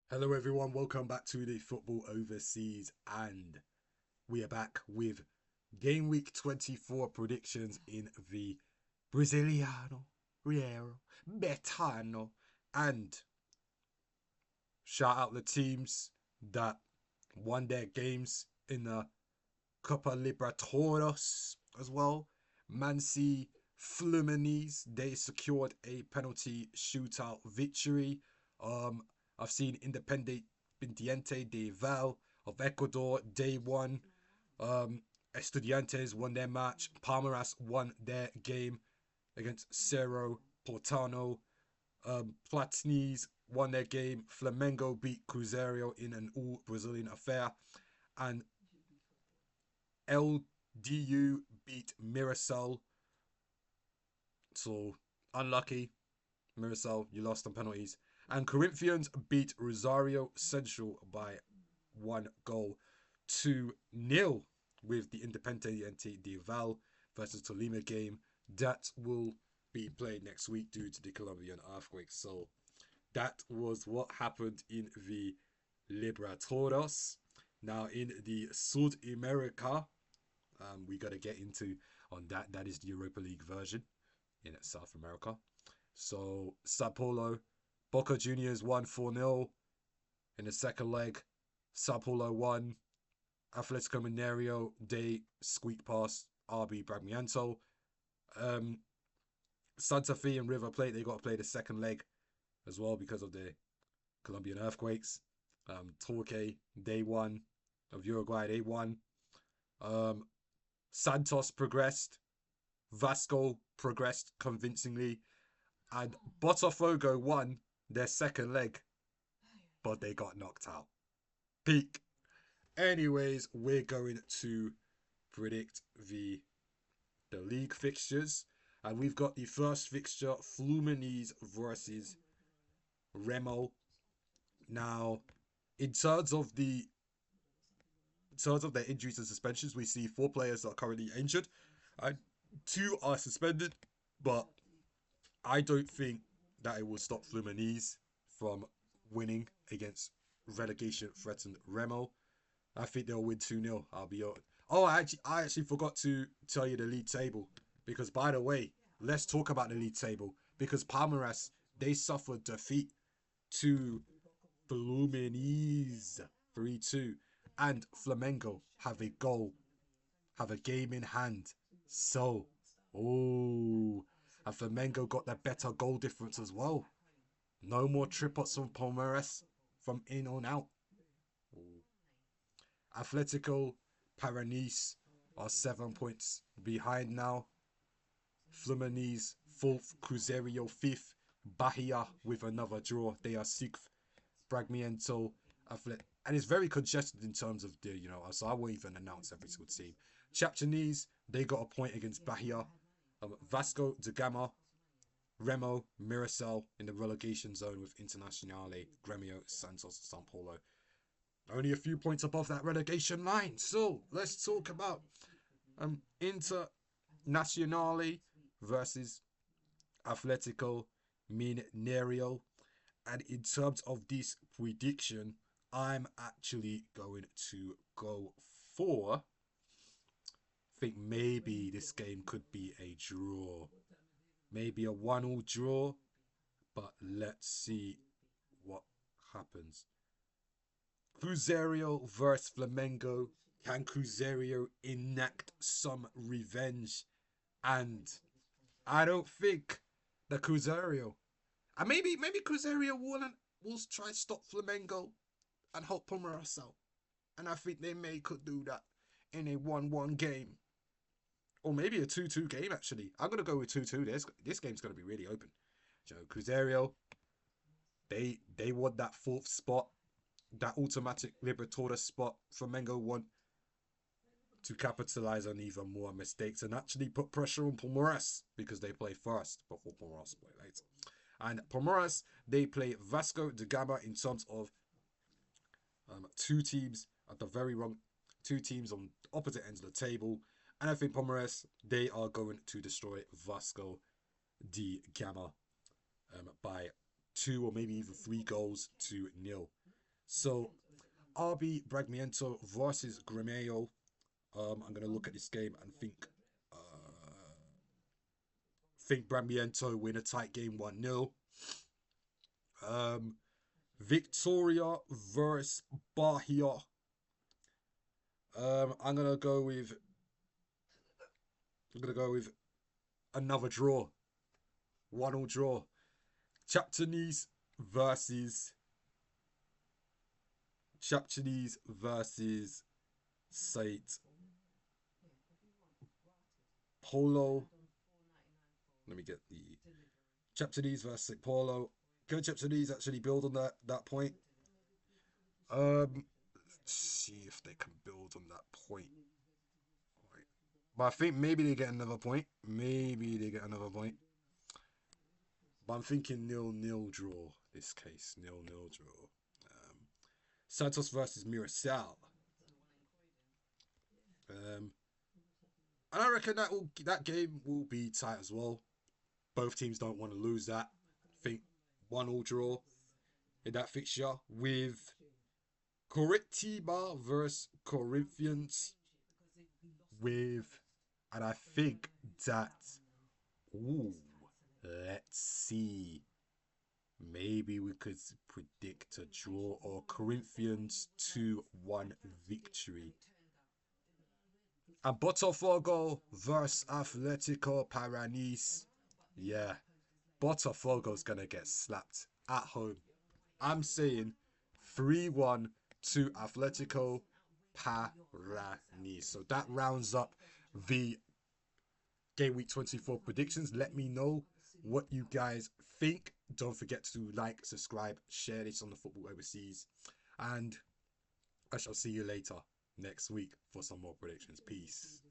Hello everyone, welcome back to the Football Overseas, and we are back with Game Week 24 predictions in the Brasiliano, Riero, Betano, and shout out the teams that won their games in the Copa Libertadores as well. Mansi Fluminense, they secured a penalty shootout victory. Um, I've seen Independiente de Val of Ecuador, day one. Estudiantes won their match. Palmeiras won their game against Cerro Portano. Platines won their game. Flamengo beat Cruzeiro in an all Brazilian affair. And LDU beat Mirassol. So unlucky. Mirassol, you lost on penalties. And Corinthians beat Rosario Central by 1-2 with the Independiente de Val versus Tolima game. That will be played next week due to the Colombian earthquake. So that was what happened in the Libertadores. Now in the South America, we got to get into on that. That is the Europa League version in South America. So Sao Paulo, Boca Juniors won 4-0 in the second leg. Sao Paulo won. Athletico Mineiro, they squeak past RB Bragantino. Um, Santa Fe and River Plate, they got to play the second leg as well because of the Colombian earthquakes. Torque, they won. Of Uruguay, they won. Um, Santos progressed. Vasco progressed convincingly. And Botafogo won their second leg, but they got knocked out. Peak. Anyways, we're going to predict the league fixtures. And we've got the first fixture, Fluminense versus Remo. Now, in terms of their injuries and suspensions, we see 4 players that are currently injured, and 2 are suspended. But I don't think that it will stop Fluminense from winning against relegation threatened Remo. I think they'll win 2-0. I'll be honest. Oh, I actually forgot to tell you the league table. Because, by the way, let's talk about the league table. Because Palmeiras, they suffered defeat to Fluminense 3-2. And Flamengo have a game in hand. So, oh, and Flamengo got the better goal difference as well. No more tripots from Palmeiras from in on out. Atletico Paranaense are 7 points behind now. Fluminense 4th, Cruzeiro 5th, Bahia with another draw. They are 6th. Bragantino, and it's very congested in terms of so I won't even announce every single team. Chapecoense, they got a point against Bahia. Vasco da Gama, Remo, Mirassol in the relegation zone with Internacional, Grêmio, Santos, São Paulo. Only a few points above that relegation line. So let's talk about Internacional versus Athletico Mineiro. And in terms of this prediction, I'm actually going to go for. I think maybe this game could be a draw. Maybe a 1-1 draw. But let's see what happens. Cruzeiro versus Flamengo. Can Cruzeiro enact some revenge? And I don't think the Cruzeiro. And maybe Cruzeiro will try to stop Flamengo and help Palmeiras out. And I think they could do that in a 1-1 game. Or maybe a 2-2 game, actually. I'm going to go with 2-2. This game's going to be really open. Cruzeiro, they want that 4th spot. That automatic Libertadores spot. Flamengo want to capitalize on even more mistakes and actually put pressure on Palmeiras because they play first before Palmeiras play later. And Palmeiras, they play Vasco da Gama in terms of 2 teams at the very wrong, 2 teams on opposite ends of the table. And I think Palmeiras, they are going to destroy Vasco da Gama by 2 or maybe even 3 goals to nil. So RB Bragantino versus Grêmio. I'm gonna look at this game and think Bragantino win a tight game 1-0. Vitória versus Bahia. I'm gonna go with another draw. 1-1 draw. Chapchanese versus Saint Polo. Let me get the Chapchanese versus Saint Polo. Can Chapchanese actually build on that point? Let's see if they can build on that point. But I think maybe they get another point. But I'm thinking 0-0 draw this case. 0-0 draw. Santos versus Mirassol. And I reckon that game will be tight as well. Both teams don't want to lose that. I think 1-1 draw in that fixture with Coritiba versus Corinthians and I think that, let's see, maybe we could predict a draw or Corinthians 2-1 victory. And Botafogo versus Athletico-PR. Yeah, Botafogo's gonna get slapped at home. I'm saying 3-1 to Athletico-PR. So that rounds up the Game Week 24 predictions. Let me know what you guys think. Don't forget to like, subscribe, share this on the Football Overseas. And I shall see you later next week for some more predictions. Peace.